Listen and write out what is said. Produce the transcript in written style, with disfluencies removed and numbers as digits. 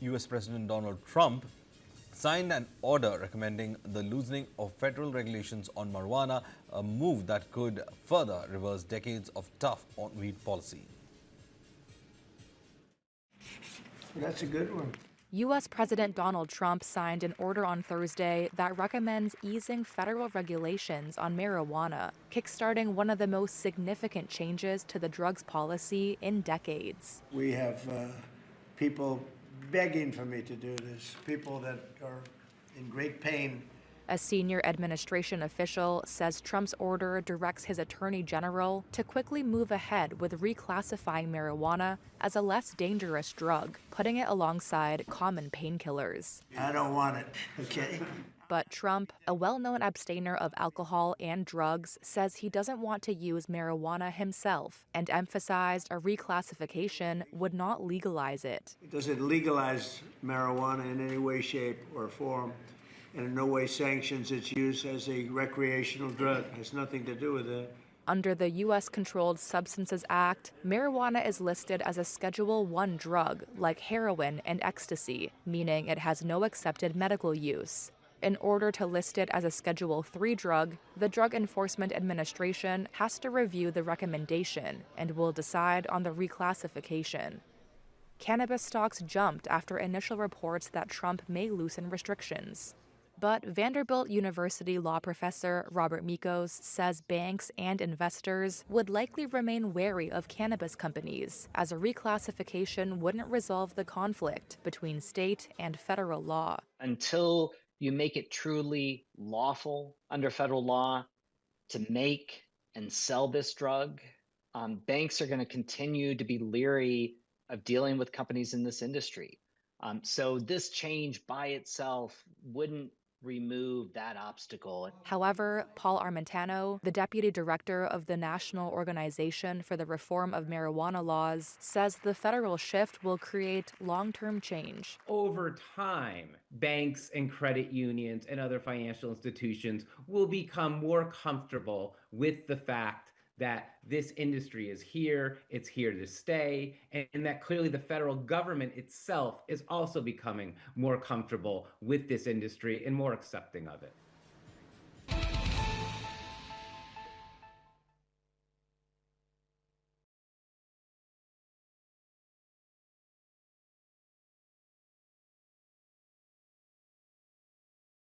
US President Donald Trump signed an order recommending the loosening of federal regulations on marijuana, a move that could further reverse decades of tough on-weed policy. That's a good one. U.S. President Donald Trump signed an order on Thursday that recommends easing federal regulations on marijuana, kickstarting one of the most significant changes to the drugs policy in decades. We have people begging for me to do this, people that are in great pain. A senior administration official says Trump's order directs his attorney general to quickly move ahead with reclassifying marijuana as a less dangerous drug, putting it alongside common painkillers. I don't want it, okay? But Trump, a well-known abstainer of alcohol and drugs, says he doesn't want to use marijuana himself and emphasized a reclassification would not legalize it. It doesn't legalize marijuana in any way, shape, or form, and in no way sanctions its use as a recreational drug. It has nothing to do with it. Under the U.S. Controlled Substances Act, marijuana is listed as a Schedule I drug, like heroin and ecstasy, meaning it has no accepted medical use. In order to list it as a Schedule III drug, the Drug Enforcement Administration has to review the recommendation and will decide on the reclassification. Cannabis stocks jumped after initial reports that Trump may loosen restrictions. But Vanderbilt University law professor Robert Mikos says banks and investors would likely remain wary of cannabis companies, as a reclassification wouldn't resolve the conflict between state and federal law. Until you make it truly lawful under federal law to make and sell this drug, banks are going to continue to be leery of dealing with companies in this industry. So this change by itself wouldn't remove that obstacle. However, Paul Armentano, the deputy director of the National Organization for the Reform of Marijuana Laws, says the federal shift will create long-term change. Over time, banks and credit unions and other financial institutions will become more comfortable with the fact that this industry is here, it's here to stay, and that clearly the federal government itself is also becoming more comfortable with this industry and more accepting of it.